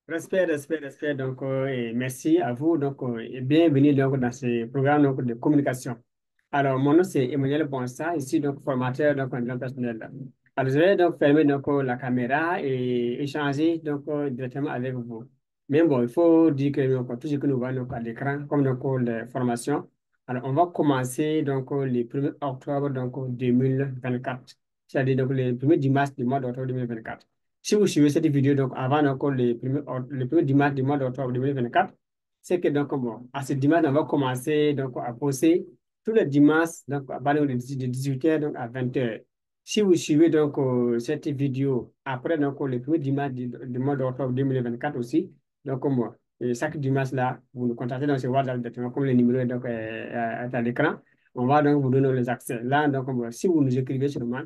Respect. Donc, et merci à vous. Donc, et bienvenue donc, dans ce programme donc, de communication. Alors, mon nom, c'est Emmanuel Bonsa, ici, donc, formateur donc, en développement personnel. Alors, je vais donc fermer donc, la caméra et échanger donc, directement avec vous. Mais bon, il faut dire que donc, tout ce que nous voyons donc, à l'écran, comme donc, les formations. Alors, on va commencer donc, le 1er octobre donc, 2024, c'est-à-dire donc, le 1er dimanche du mois d'octobre 2024. Si vous suivez cette vidéo, donc avant encore le premier dimanche du mois d'octobre 2024, c'est que donc, bon, à ce dimanche, on va commencer donc, à poster tous les dimanches donc, à partir de 18h donc, à 20h. Si vous suivez donc cette vidéo après donc, le premier dimanche du mois d'octobre 2024 aussi, donc moi, et chaque dimanche là, vous nous contactez dans ce WhatsApp directement comme le numéro est, donc, est à l'écran. On va donc vous donner les accès. Là, donc, bon, si vous nous écrivez seulement,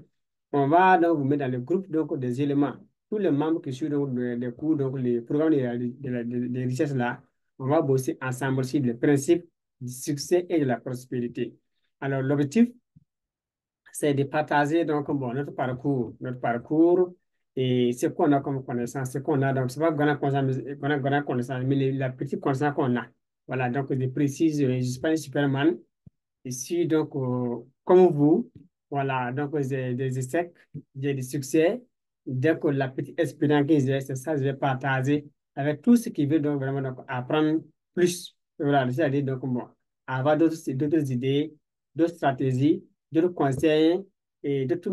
on va donc vous mettre dans le groupe donc, des éléments tous les membres qui suivent donc, les cours, donc les programmes de richesse là, on va bosser ensemble sur les principes du succès et de la prospérité. Alors, l'objectif, c'est de partager donc, bon, notre parcours et ce qu'on a comme connaissance, ce qu'on a. Donc, c'est pas grande connaissance, mais la petite connaissance qu'on a. Voilà, donc, je précise, je ne suis pas un Superman. Je suis donc comme vous. Voilà, donc j'ai des échecs, j'ai des succès. Dès que la petite expérience que j'ai, c'est ça, je vais partager avec tous ceux qui veulent donc vraiment donc, apprendre plus. Voilà, c'est-à-dire donc bon, avoir d'autres idées, d'autres stratégies, d'autres conseils et d'autres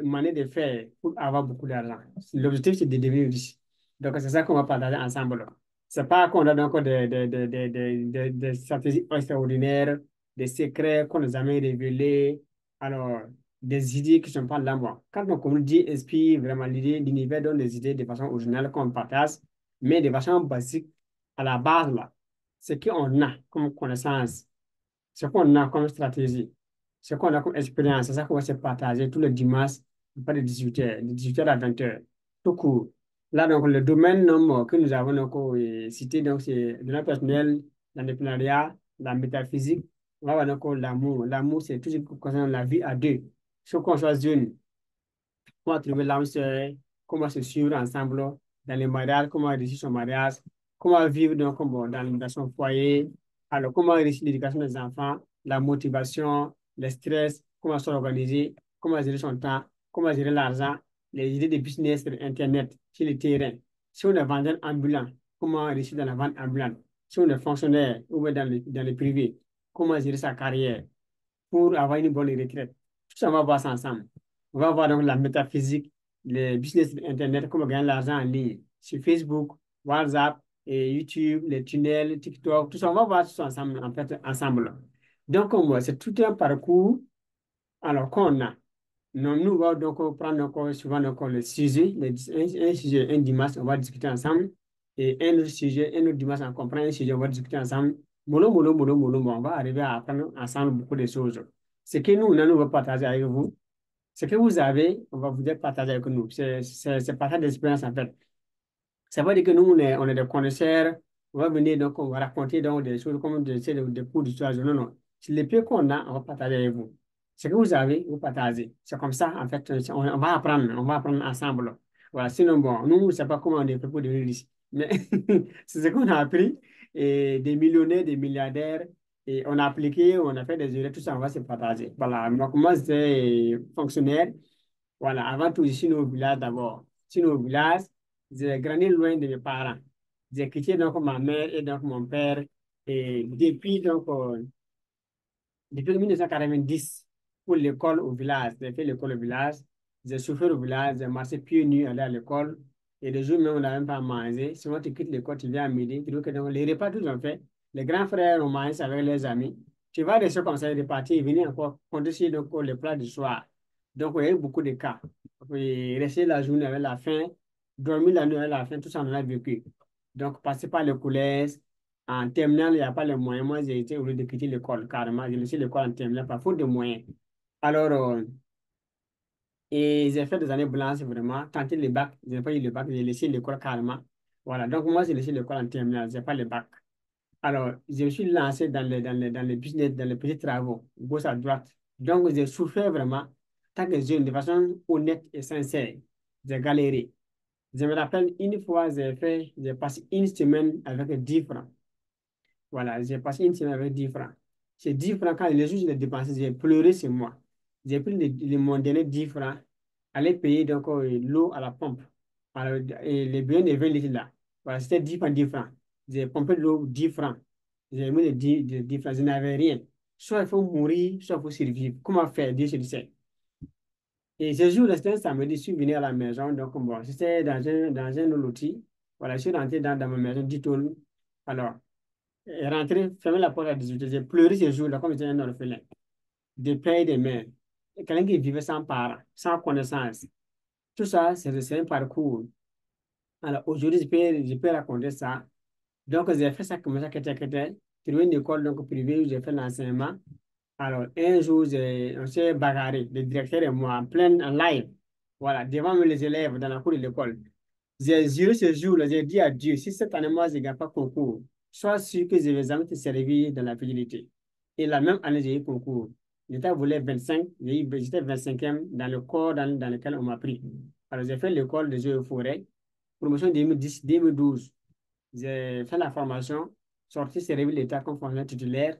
manières de faire pour avoir beaucoup d'argent. L'objectif, c'est de devenir riche. Donc, c'est ça qu'on va partager ensemble. C'est pas qu'on a donc des stratégies extraordinaires, des secrets qu'on nous a jamais révélés, alors des idées qui ne sont pas là. Moi. Quand on communique esprit, vraiment l'idée, l'univers donne des idées de façon originale qu'on partage, mais de façon basique, à la base, là, ce qu'on a comme connaissance, ce qu'on a comme stratégie, ce qu'on a comme expérience, c'est ça qu'on va se partager tous les dimanches, pas de 18h, de 18h à 20h, tout court. Là, donc, le domaine que nous avons donc, cité, donc, c'est le personnel, l'entrepreneuriat, la métaphysique, on va voir donc l'amour. L'amour, c'est tout ce qui concerne la vie à deux. Si on choisit une, comment trouver l'âme sœur, comment se suivre ensemble dans les mariages, comment réussir son mariage, comment vivre donc, dans son foyer, alors comment réussir l'éducation des enfants, la motivation, le stress, comment s'organiser, comment gérer son temps, comment gérer l'argent, les idées de business sur Internet, sur le terrain. Si on est vendeur ambulant, comment réussir dans la vente ambulante. Si on est fonctionnaire ou bien dans le privé, comment gérer sa carrière pour avoir une bonne retraite. Tout ça, on va voir ça ensemble. On va voir donc la métaphysique, les business Internet, comment gagner l'argent en ligne, sur Facebook, WhatsApp, et YouTube, les tunnels, TikTok, tout ça, on va voir tout ça ensemble, en fait, ensemble. Donc, c'est tout un parcours, alors qu'on a. Non, nous, on va donc prendre donc, souvent donc, le sujet, un sujet, un dimanche, on va discuter ensemble, et un autre sujet, un autre dimanche, on comprend un sujet, on va discuter ensemble. Bon, on va arriver à apprendre ensemble beaucoup de choses. Ce que nous, on va partager avec vous, ce que vous avez, on va vous dire partager avec nous. C'est partage d'expérience, en fait. Ça veut dire que nous, on est des connaisseurs, on va venir, donc, on va raconter donc, des choses comme des cours d'histoire. Non, non. C'est les peu qu'on a, on va partager avec vous. Ce que vous avez, vous partagez. C'est comme ça, en fait, on va apprendre ensemble. Voilà, sinon, bon, nous, on ne sait pas comment on est fait pour devenir riche. Mais c'est ce qu'on a appris. Et des millionnaires, des milliardaires, et on a appliqué, on a fait des erreurs, tout ça, on va se partager. Voilà, moi, j'étais fonctionnaire. Voilà, avant tout, ici, nos villages d'abord. Ici, nos villages, j'ai grandi loin de mes parents. J'ai quitté donc ma mère et donc mon père. Et depuis 1990, pour l'école au village, j'ai fait l'école au village. J'ai souffert au village, j'ai marché pieds nus, aller à l'école. Et le jour même, on n'a même pas mangé. Souvent, tu quittes l'école, tu viens à midi. Tu vois que donc, les repas, tous ont fait. Les grands frères ont mangé avec les amis. Tu vas rester comme ça, repartir et venir encore compter sur donc, les plats du soir. Donc, il y a eu beaucoup de cas. Et rester la journée avec la faim, dormir la nuit avec la faim, tout ça, on en a vécu. Donc, passer par le collège, en terminale, il n'y a pas les moyens. Moi, j'ai été obligé de quitter l'école carrément. J'ai laissé l'école en terminale par faute de moyens. Alors, et j'ai fait des années blanches vraiment, tenté le bac. Je n'ai pas eu le bac, j'ai laissé l'école carrément. Voilà, donc moi, j'ai laissé l'école en terminale, je n'ai pas le bac. Alors, je me suis lancé dans les business, dans les petits travaux, gauche à droite. Donc, j'ai souffert vraiment, tant que jeune, de façon honnête et sincère. J'ai galéré. Je me rappelle une fois, j'ai passé une semaine avec 10 francs. Voilà, j'ai passé une semaine avec 10 francs. Ces 10 francs, quand les jours je les dépensé, j'ai pleuré sur moi. J'ai pris mon dernier 10 francs, aller payer donc l'eau à la pompe. Alors, et les bidons de 20 litres là. Voilà, c'était 10 francs, 10 francs. J'ai pompé de l'eau 10 francs. J'ai mis les 10 francs, je n'avais rien. Soit il faut mourir, soit il faut survivre. Comment faire? Dieu seul sait. Et ce jour-là, c'était un samedi, je suis venu à la maison. Donc, bon, c'était dans un loti. Voilà, je suis rentré dans ma maison, dit tout. Alors, rentré, fermé la porte à 18 heures. J'ai pleuré ce jour-là comme j'étais un orphelin, de père et de mère. Et quelqu'un qui vivait sans parents, sans connaissance. Tout ça, c'est un parcours. Alors aujourd'hui, je peux raconter ça. Donc, j'ai fait ça comme ça, que trouvé une école donc, privée où j'ai fait l'enseignement. Alors, un jour, on s'est bagarré, le directeur et moi, en live. Voilà, devant même les élèves dans la cour de l'école. J'ai juré ce jour-là, j'ai dit à Dieu, si cette année, moi, je ne gagne pas concours, sois sûr que je vais jamais te servir dans la fidélité. Et la même année, j'ai eu concours. L'État voulait 25, j'étais 25e dans le corps dans lequel on m'a pris. Alors, j'ai fait l'école des eaux et forêts, promotion 2010, 2012. J'ai fait la formation, sorti servir l'État comme fonctionnaire titulaire.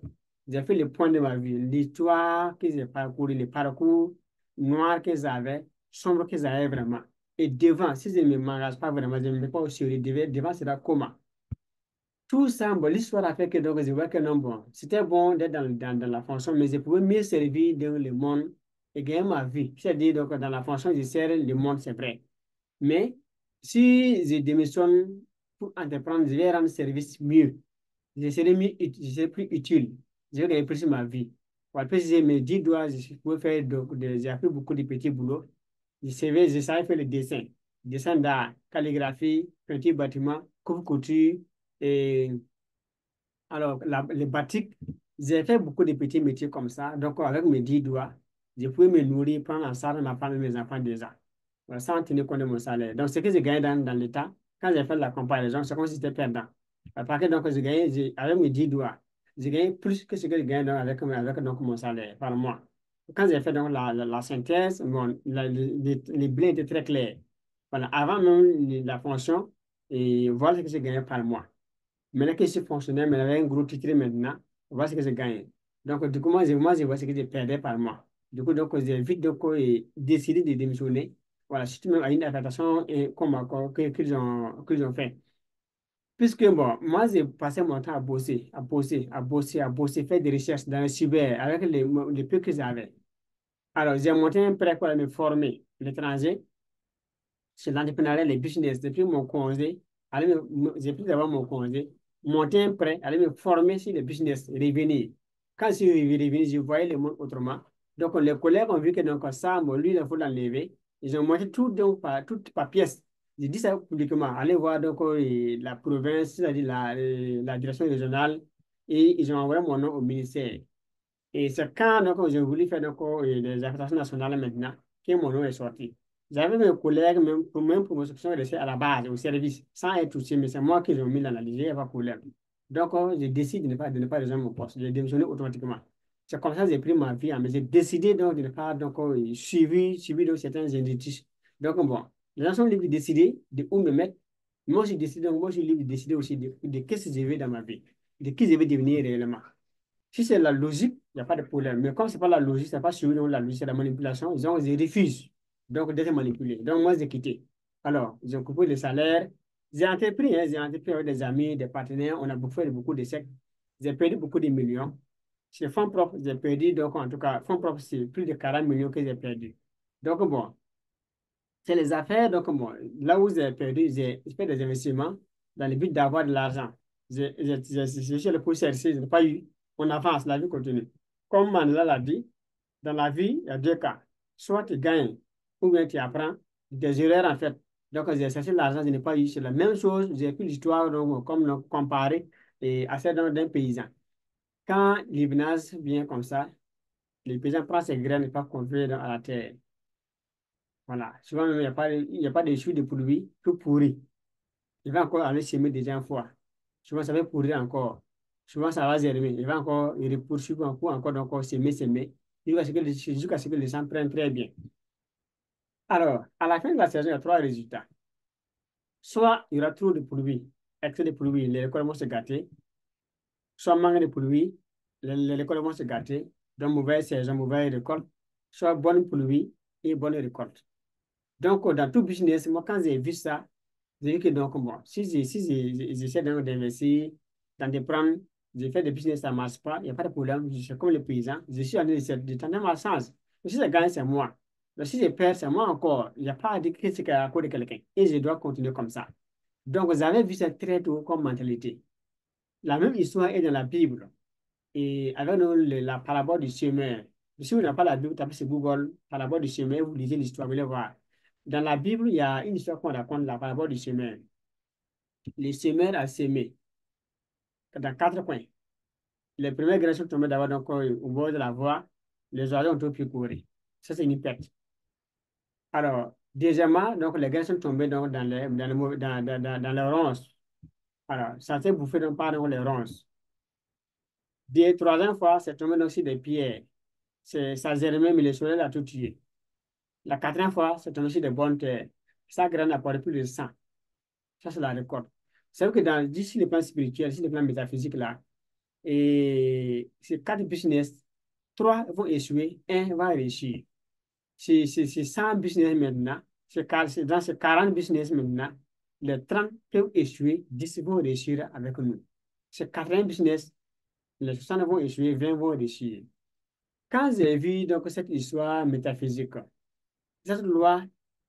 J'ai fait le point de ma vie, l'histoire que j'ai parcouru, le parcours noir que j'avais, sombre que j'avais vraiment. Et devant, si je ne m'engage pas vraiment, je ne me mets pas au sérieux, devant, c'est là comment. Tout ça, bon, l'histoire a fait que donc, je vois que non, bon, c'était bon d'être dans la fonction, mais je pouvais mieux servir dans le monde et gagner ma vie. C'est-à-dire, donc, dans la fonction, je sers le monde, c'est vrai. Mais si je démissionne pour entreprendre, je vais rendre service mieux. Je serai plus utile. Je vais gagner plus ma vie. Pour préciser mes 10 doigts, je peux faire j'ai appris beaucoup de petits boulots. Je savais faire le dessin. Dessin d'art, calligraphie, petit bâtiment, coupe-couture, et alors, les batiks, j'ai fait beaucoup de petits métiers comme ça. Donc, avec mes 10 doigts, je pouvais me nourrir, prendre en charge ma femme et mes enfants déjà. Voilà, sans tenir compte de mon salaire. Donc, ce que j'ai gagné dans l'État, quand j'ai fait la comparaison, c'est comme si j'étais perdant. Parce que donc, avec mes 10 doigts, j'ai gagné plus que ce que j'ai gagné donc, avec donc, mon salaire par mois. Quand j'ai fait donc, la synthèse, bon, les blés étaient très clairs. Voilà, avant même la fonction, et voilà ce que j'ai gagné par mois. Maintenant que je suis fonctionnaire, mais avec un gros titre maintenant, voilà ce que je gagne. Donc, du coup, je vois ce que je perdais par mois. Du coup, donc, j'ai vite donc, décidé de démissionner. Voilà, surtout même à une affectation comme encore qu'ils ont fait. Puisque, bon, moi, j'ai passé mon temps à bosser, à bosser, à bosser, à bosser, faire des recherches dans le cyber avec les peu que j'avais. Alors, j'ai monté un prêt pour aller me former à l'étranger c'est l'entrepreneuriat, les business. Depuis mon congé, j'ai pu avoir mon congé, monter un prêt, aller me former sur les business, revenir. Quand je suis revenu, je voyais le monde autrement. Donc, les collègues ont vu que donc, ça, bon, lui, il faut l'enlever. Ils ont monté tout par pièce. J'ai dit ça publiquement. Allez voir donc, la province, c'est-à-dire la direction régionale, et ils ont envoyé mon nom au ministère. Et c'est quand donc, j'ai voulu faire donc, les affectations nationales maintenant que mon nom est sorti. J'avais mes collègues, même pour mes options restées à la base, au service, sans être touché, mais c'est moi qui les ai mis dans la liste, il n'y a pas de problème. Donc, je décide de ne pas rejoindre mon poste. J'ai démissionné automatiquement. C'est comme ça que j'ai pris ma vie en main. J'ai décidé donc de ne pas donc, suivre donc, certains indices. Donc, bon, les gens sont libres de décider de où me mettre. Moi, je décide, donc, moi, je suis libre de décider aussi de qu'est-ce que je veux dans ma vie, de qui je veux devenir réellement. Si c'est la logique, il n'y a pas de problème. Mais comme ce n'est pas la logique, ce n'est pas suivi la logique, c'est la manipulation, ils refusent donc d'être manipulés. Donc moi, j'ai quitté. Alors, j'ai coupé le salaire. J'ai entrepris avec des amis, des partenaires. On a fait beaucoup d'essais. J'ai perdu beaucoup de millions. Chez fonds propres, j'ai perdu, donc en tout cas, fonds propres, c'est plus de 40 millions que j'ai perdu. Donc bon, c'est les affaires. Donc bon, là où j'ai perdu, j'ai fait des investissements dans le but d'avoir de l'argent. Je suis allé pour chercher, je n'ai pas eu. On avance, la vie continue. Comme Mandela l'a dit, dans la vie, il y a deux cas. Soit tu gagnes, ou bien tu apprends des erreurs en fait. Donc, j'ai cherché l'argent, je n'ai pas eu. C'est la même chose, j'ai pris l'histoire comme comparé à celle d'un paysan. Quand l'hivernage vient comme ça, le paysan prend ses graines et pas confier à la terre. Voilà. Souvent, même, il n'y a pas de chute de pluie, tout pourri. Il va encore aller semer déjà une fois. Souvent, ça va pourrir encore. Souvent, ça va germer. Il va encore, il poursuivre encore, donc semer. Jusqu'à ce que les gens prennent très bien. Alors, à la fin de la saison, il y a trois résultats. Soit il y aura trop de produits, excès de produits, les récoltes vont se gâter, soit manque de produits, les récoltes vont se gâter, donc mauvaise saison, mauvaise récolte, soit bonne pluie et bonne récolte. Donc, dans tout business, moi, quand j'ai vu ça, j'ai vu que donc, bon, si j'essaie d'investir, d'entreprendre, j'ai fait des business, ça ne marche pas, il n'y a pas de problème, je suis comme le paysan, je suis en train de tenter ma chance. Mais si je gagne, c'est moi. Mais si je perds, c'est moi encore. Il n'y a pas à dire que c'est à cause de quelqu'un. Et je dois continuer comme ça. Donc, vous avez vu ça très tôt comme mentalité. La même histoire est dans la Bible. Et avec nous, la parabole du semeur. Si vous n'avez pas la Bible, tapez sur Google, parabole du semeur, vous lisez l'histoire, vous allez voir. Dans la Bible, il y a une histoire qu'on raconte, la parabole du semeur. Le semeur a semé dans quatre coins. Les premières graines sont tombées d'abord donc, au bord de la voie. Les oiseaux ont tout pu courir. Ça, c'est une perte. Alors, deuxièmement, donc, les graines sont tombées donc, dans les ronces. Alors, ça s'est bouffé donc, par donc, les ronces. Troisième fois, c'est tombé donc, sur des pierres. Ça germait, mais le soleil l'a tout tué. La quatrième fois, c'est tombé sur des bonnes terres. Ça graine a porté plus de 100. Ça, c'est la récolte. C'est vrai que d'ici le plan spirituel, ici le plan métaphysique, là, et ces quatre business, trois vont échouer, un va réussir. C'est 100 business maintenant, dans ces 40 business maintenant, les 30 peuvent échouer, 10 vont réussir avec nous. Ces 80 business, les 60 vont échouer, 20 vont réussir. Quand j'ai vu donc cette histoire métaphysique, cette loi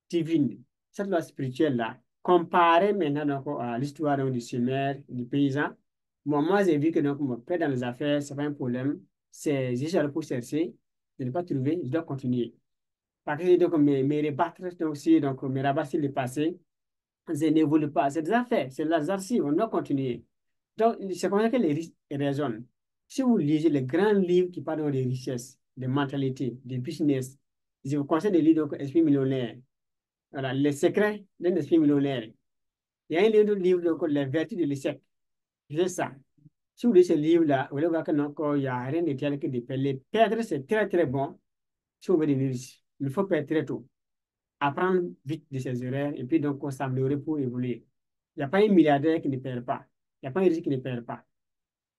divine, cette loi spirituelle-là, comparée maintenant donc, à l'histoire donc, du semeur, du paysan, moi j'ai vu que donc, mon père dans les affaires, ce n'est pas un problème. C'est juste pour chercher, je n'ai pas trouvé, je dois continuer. Parce que donc, me rebattre donc, donc, me rabattre sur le passé, je n'évolue pas. C'est des affaires, c'est la archives, on doit continuer. Donc, c'est comme ça que les riches raisonnent. Si vous lisez les grands livres qui parlent des richesses, des mentalités, des business, je vous conseille de lire donc Esprit millionnaire. Voilà, les secrets d'un esprit millionnaire. Il y a un livre donc, Les vertus de l'échec. C'est ça. Si vous lisez ce livre-là, vous allez voir que non, il n'y a rien de tel que de perdre. Les perdre, c'est très, très bon si vous voulez devenir riche. Il faut perdre très tôt. Apprendre vite de ses erreurs et puis donc s'améliorer pour évoluer. Il n'y a pas un milliardaire qui ne perd pas. Il n'y a pas un riche qui ne perd pas.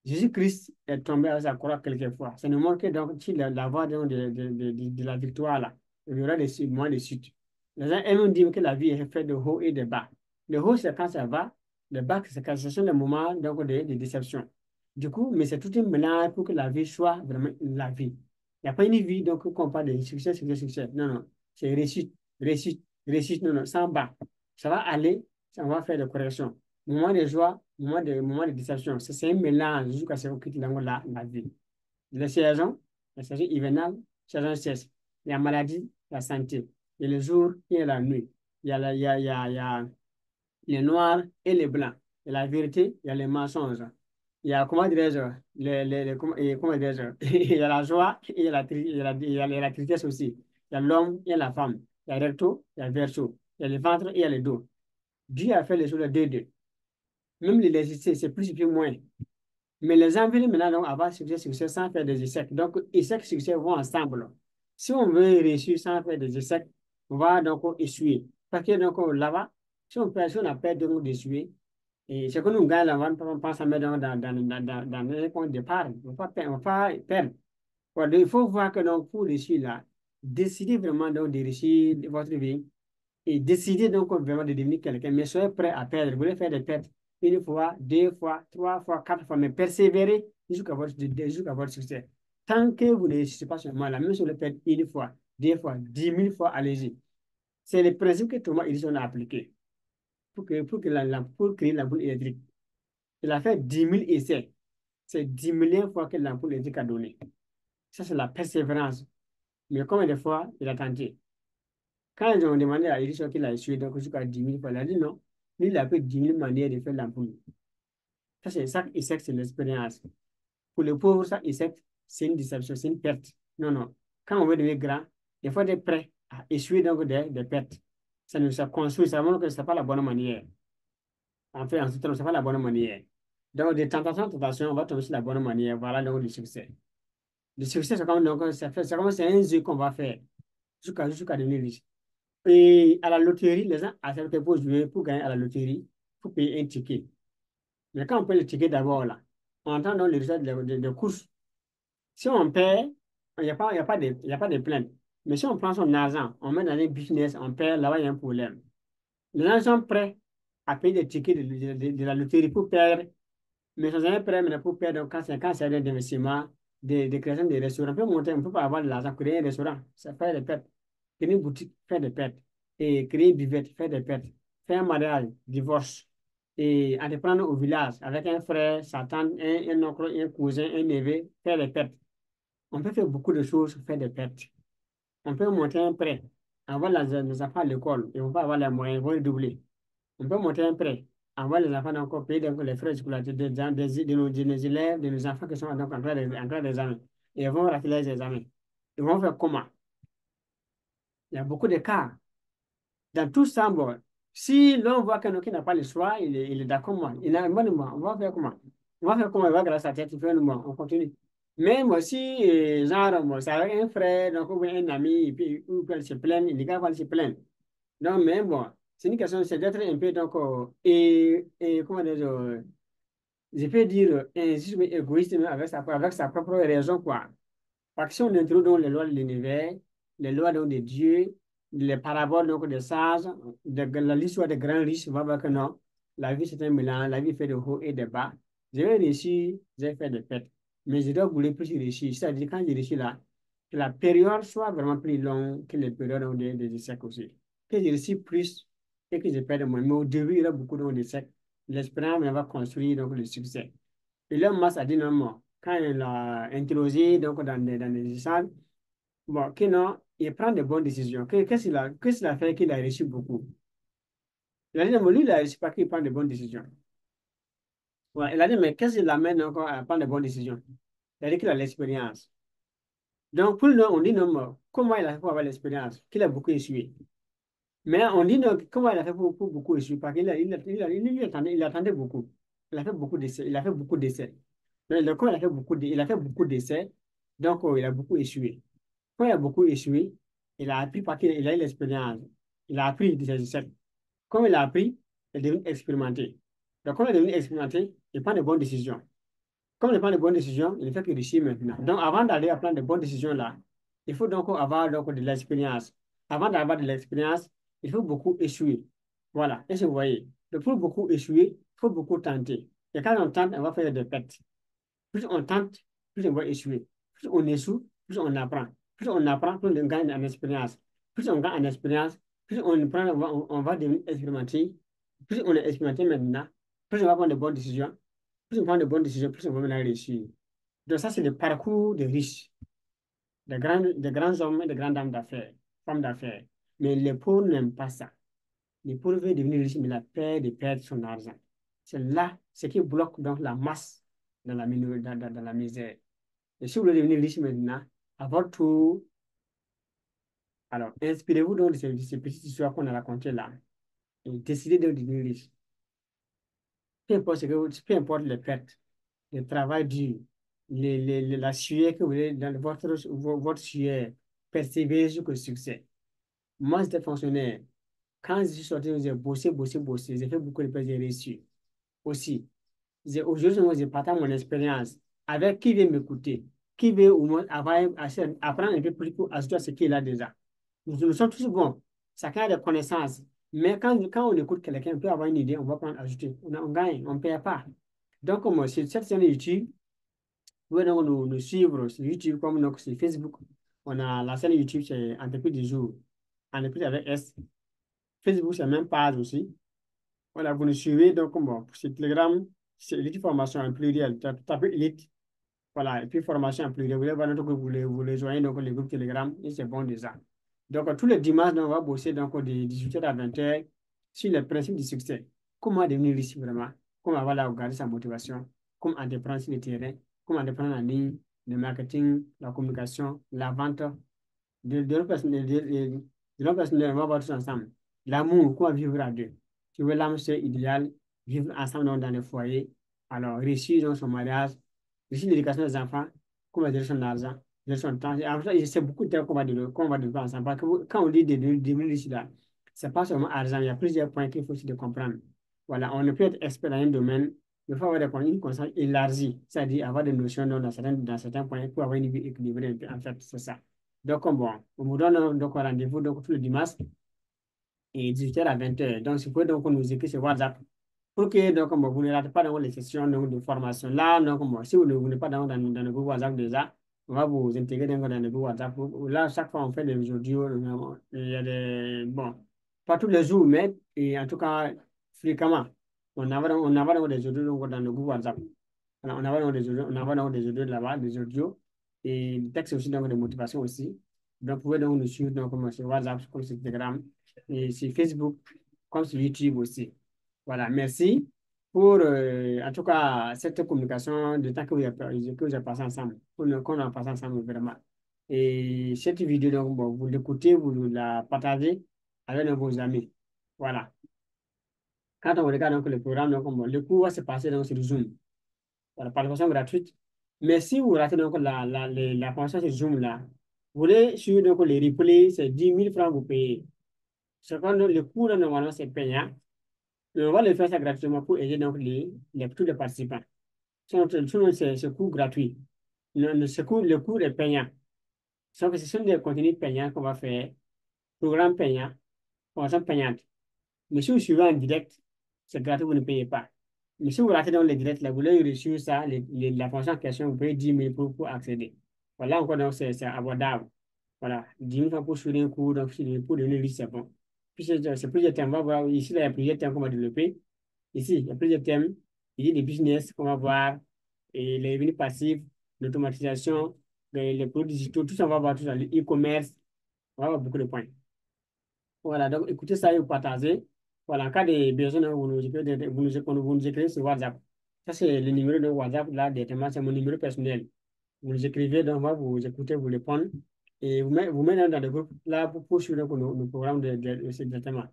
Jésus-Christ est tombé à sa croix quelquefois. Ça nous montre que donc, si la voie donc, de la victoire, là, il y aura des moins de chutes. Les gens aiment dire que la vie est faite de haut et de bas. Le haut, c'est quand ça va. Le bas, c'est quand ce sont les moments donc, de déception. Du coup, mais c'est tout un mélange pour que la vie soit vraiment la vie. Il n'y a pas une vie donc, qu'on parle de succès, succès, succès. Non, non. C'est réussite, réussite, réussite. Non, non, sans bas. Ça va aller, ça va faire des corrections. Moment de joie, moment de déception. C'est un mélange jusqu'à ce qu'on quitte la vie. Les saisons hivernales, saison sèche. Il y a maladie, la santé. Il y a le jour et la nuit. Il y a les noirs et les blancs. Il y a la vérité, il y a les mensonges. Il y a, comment dirais-je, comment dirais-je, il y a la joie et il y a la tristesse aussi. Il y a l'homme et la femme. Il y a le recto, il y a le verso. Il y a le ventre et il y a le dos. Dieu a fait les choses de deux. Même l'électricité, c'est plus et plus moins. Mais les gens veulent maintenant donc, avoir succès, succès sans faire des échecs. Donc, échecs, succès vont ensemble. Si on veut réussir sans faire des échecs, on va donc essuyer. Parce que donc là-bas, si on a peur donc d'essuyer, et ce que nous gagnons, on pense à mettre dans les points de départ. On ne va pas perdre. Voilà, il faut voir que donc, pour réussir là, décidez vraiment donc de réussir votre vie et décidez donc vraiment de devenir quelqu'un, mais soyez prêt à perdre. Vous voulez faire des pertes une fois, deux fois, trois fois, quatre fois, mais persévérez jusqu'à votre succès. Tant que vous ne réussissez pas seulement la même chose, le perdre une fois, deux fois, 10 000 fois, allez-y. C'est le principe que Thomas Edison a appliqué pour créer l'ampoule électrique. Il a fait 10 000 essais. C'est 10 000e fois que l'ampoule électrique a donné. Ça, c'est la persévérance. Mais combien de fois il a tenté? Quand ils ont demandé à Edison qu'il a essuyé donc jusqu'à 10 000 fois, il a dit non. Lui, il a fait 10 000 manières de faire l'ampoule. Ça, c'est ça, échec, c'est l'expérience. Pour le pauvre, ça, échec, c'est une déception, c'est une perte. Non, non. Quand on veut devenir grand, il faut être prêt à essuyer donc des pertes. Ça nous ça construit, ça montre que ce n'est pas la bonne manière. En fait, en ce temps, ce n'est pas la bonne manière. Donc, de tentation en tentation, on va tomber sur la bonne manière. Voilà donc le succès. Le succès, c'est comme, donc, c'est comme c'est un jeu qu'on va faire jusqu'à devenir riche. Et à la loterie, les gens acceptent pour jouer, pour gagner à la loterie, il faut payer un ticket. Mais quand on paye le ticket d'abord, là, on entend donc les résultats de courses. Si on perd, il y a pas de plainte. Mais si on prend son argent, on met dans un business, on perd, là-bas, il y a un problème. Les gens sont prêts à payer des tickets de la loterie pour perdre, mais ils sont jamais prêts maintenant pour perdre quand c'est des investissements, des créations de restaurants. On peut monter, on ne peut pas avoir de l'argent, créer un restaurant, ça fait des pertes. Créer une boutique, faire des pertes. Et créer une buvette, faire des pertes. Faire un mariage, divorce. Et entreprendre au village avec un frère, sa tante, un oncle, un cousin, un neveu, faire des pertes. On peut faire beaucoup de choses, faire des pertes. On peut monter un prêt, avoir les enfants à l'école, ils ne vont pas avoir les moyens, ils vont redoubler. On peut monter un prêt, avoir les enfants encore payer donc les frais de scolarité de nos élèves, de nos enfants qui sont donc en train d'examen. Et ils vont rater les examens. Ils vont faire comment? Il y a beaucoup de cas. Dans tout ça, bon, si l'on voit quelqu'un qui n'a pas le choix, il est d'accord, moi. Il a un bon moment. On va faire comment? On va faire comment? Il va grâce à sa tête, il fait un moment. On continue. Mais moi aussi, genre, moi, c'est avec un frère, donc, ou bien un ami, et puis, ou peut se plaindre, il va se plaindre. Donc, mais bon, c'est une question, c'est d'être un peu, donc, et comment dire, je peux dire, injuste, mais égoïste, mais avec sa propre raison, quoi. Parce que si on introduit donc les lois de l'univers, les lois donc de Dieu, les paraboles donc des sages, l'histoire des grands riches, on va voir que non, la vie c'est un mélange, la vie fait de haut et de bas. Je vais réussir, j'ai fait des pertes, mais je dois vouloir plus réussir. C'est-à-dire quand je réussis là, que la période soit vraiment plus longue que les périodes donc, des échecs aussi. Que je réussis plus et que je perds moins. Mais au début, il y a beaucoup donc, d'échecs. L'espérance va construire donc le succès. Elon Musk a dit non, non. Quand il a introsé donc, dans des échanges, bon, que non, il prend de bonnes décisions. Qu'est-ce qu'il a fait qu'il a réussi beaucoup? Il a dit, non, lui, il a réussi pas qu'il prend de bonnes décisions. Ouais, il a dit, mais qu'est-ce qui l'amène encore à prendre de bonnes décisions? Il a dit qu'il a l'expérience. Donc, pour nous, on dit non, mais comment il a fait pour avoir l'expérience? Qu'il a beaucoup essuyé. Mais on dit non, comment il a fait pour beaucoup échouer? Parce il attendait beaucoup. Il a fait beaucoup d'essais. Il a fait beaucoup d'essais. Donc, comme il a fait beaucoup d'essais, donc il a beaucoup échoué. Quand il a beaucoup échoué, il a appris parce qu'il a eu l'expérience. Il a appris de ses échecs. Comme il a appris, il est devenu expérimenté. Donc, comme il est devenu expérimenté, il prend de bonnes décisions. Comme il prend de bonnes décisions, il ne fait que réussir maintenant. Donc, avant d'aller à prendre de bonnes décisions là, il faut donc avoir donc, de l'expérience. Avant d'avoir de l'expérience, il faut beaucoup échouer. Voilà. Et ce que vous voyez. Donc, pour beaucoup échouer, il faut beaucoup tenter. Et quand on tente, on va faire des pertes. Plus on tente, plus on va échouer. Plus on échoue, plus on apprend. Plus on apprend, plus on gagne en expérience. Plus on gagne en expérience, plus on va devenir expérimenté. Plus on est expérimenté maintenant, plus on va prendre de bonnes décisions. Plus on prend de bonnes décisions, plus on va maintenant réussir. Donc ça, c'est le parcours des riches, des grands hommes et des grandes dames d'affaires, femmes d'affaires. Mais les pauvres n'aiment pas ça. Les pauvres veulent devenir riches, mais la peur de perdre son argent. C'est là ce qui bloque donc la masse dans la misère. Et si vous voulez devenir riche maintenant, à votre tour, alors inspirez-vous donc de ces petites histoires qu'on a racontées là et décidez de devenir riche. Peu importe les pertes, le travail dur, la sueur que vous avez dans votre sueur, persévérer jusqu'au succès. Moi, j'étais fonctionnaire. Quand je suis sorti, j'ai bossé, bossé, bossé. J'ai fait beaucoup de pertes, j'ai réussi aussi. Aujourd'hui, moi, je partage mon expérience avec qui veut m'écouter, qui veut au moins apprendre un peu plus pour ajouter à ce qu'il a déjà. Nous sommes tous bons, chacun a des connaissances, mais quand on écoute quelqu'un, on peut avoir une idée, on va prendre, ajouter. On gagne, on ne perd pas. Donc, moi, sur cette chaîne YouTube, vous pouvez donc nous suivre sur YouTube comme donc, sur Facebook. On a la chaîne YouTube, c'est Entreprise du jour, Entreprise avec S. Facebook, c'est la même page aussi. Voilà, vous nous suivez, donc bon, sur Telegram, c'est Elite Formation en pluriel. Tapez Elite, voilà, et puis formation en pluriel. Vous allez voir notre groupe, vous les joignez donc le groupe Telegram, et c'est bon déjà. Donc, tous les dimanches, on va bosser donc de 18h à 20h sur les principes du succès. Comment devenir riche vraiment? Comment voilà, garder sa motivation? Comment entreprendre sur le terrain? Comment entreprendre en ligne? Le marketing, la communication, la vente. De nos personnels, de nos personnels, on va voir tous ensemble. L'amour, comment vivre à deux. Tu veux l'âme, c'est idéal, vivre ensemble dans le foyer. Alors, réussir dans son mariage, réussir l'éducation des enfants, comment gérer son argent. gestion de temps. En fait, c'est beaucoup de temps qu'on va développer ensemble. Parce que quand on dit devenir riche là, c'est pas seulement argent, il y a plusieurs points qu'il faut aussi de comprendre. Voilà, on ne peut être expert dans un domaine, il faut avoir une connaissance élargie, c'est-à-dire avoir des notions dans certains points pour avoir une vie équilibrée. En fait, c'est ça. Donc, bon, on vous donne donc un rendez-vous donc, tout le dimanche et 18h à 20h. Donc, si vous pouvez donc nous écrire sur WhatsApp pour que donc, bon, vous ne ratez pas dans les sessions donc, de formation. Là, donc, bon, si vous n'êtes pas dans le groupe WhatsApp déjà, on va vous intégrer dans le groupe WhatsApp. Là, chaque fois, on fait des audios. Il y a des. Bon, pas tous les jours, mais et en tout cas, fréquemment. On envoie donc des audios donc, dans le groupe WhatsApp. Voilà, on envoie donc des audios là-bas, des audios et des textes aussi, donc de motivation aussi. Donc, vous pouvez donc nous suivre donc, comme sur WhatsApp, comme sur Telegram et sur Facebook, comme sur YouTube aussi. Voilà, merci pour, en tout cas, cette communication de temps que vous avez passé ensemble, qu'on a passé ensemble vraiment. Et cette vidéo, donc, bon, vous l'écoutez, vous la partagez avec vos amis. Voilà. Quand on regarde donc, le programme, donc, bon, le cours va se passer donc, sur Zoom. Voilà, par façon gratuite. Mais si vous ratez donc la formation sur Zoom là, vous voulez suivre donc les replays, c'est 10 000 francs vous payez. Cependant, le cours là, normalement c'est payant. Mais on va le faire ça gratuitement pour aider donc tous les participants. Sinon, c'est cours gratuit. Le cours est payant. Sauf que ce sont des contenus payants qu'on va faire, programme payant, formation payante. Mais si vous suivez en direct, c'est gratuit, vous ne payez pas. Mais si vous ratez dans les directs, là, vous voulez réussir ça, la fonction en question, vous payez 10 000 pour accéder. Voilà, encore, donc, c'est abordable. Voilà, 10 000 francs pour suivre un cours, donc, pour devenir riche, c'est bon. Puis, c'est plusieurs thèmes. On va voir, ici, là, il y a plusieurs thèmes qu'on va développer. Ici, il y a plusieurs thèmes. Il y a des business qu'on va voir, et les revenus passifs, l'automatisation, les produits digitaux, tout ça, on va voir tout ça, le e-commerce, on va voir beaucoup de points. Voilà, donc écoutez ça et vous partagez. Voilà, en cas de besoin, vous nous écrivez sur WhatsApp. Ça, c'est le numéro de WhatsApp, là, directement, c'est mon numéro personnel. Vous nous écrivez, donc moi, vous écoutez, vous répondez. Et vous mettez dans le groupe, là, pour suivre nos programmes de ce directement.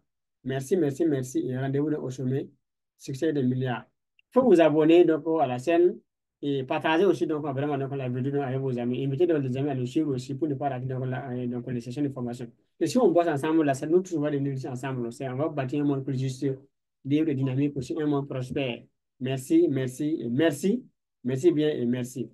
Merci, merci, merci. Et rendez-vous au sommet. Succès des milliards. Il faut vous abonner donc, à la chaîne et partager aussi donc, vraiment donc, la vidéo donc, avec vos amis. Invitez donc, les amis à nous suivre aussi pour ne pas rater donc, les sessions de formation. Et si on bosse ensemble, là, ça nous tous on va devenir riches ensemble. On va bâtir un monde plus juste, libre et dynamique aussi, un monde prospère. Merci, merci et merci. Merci bien et merci.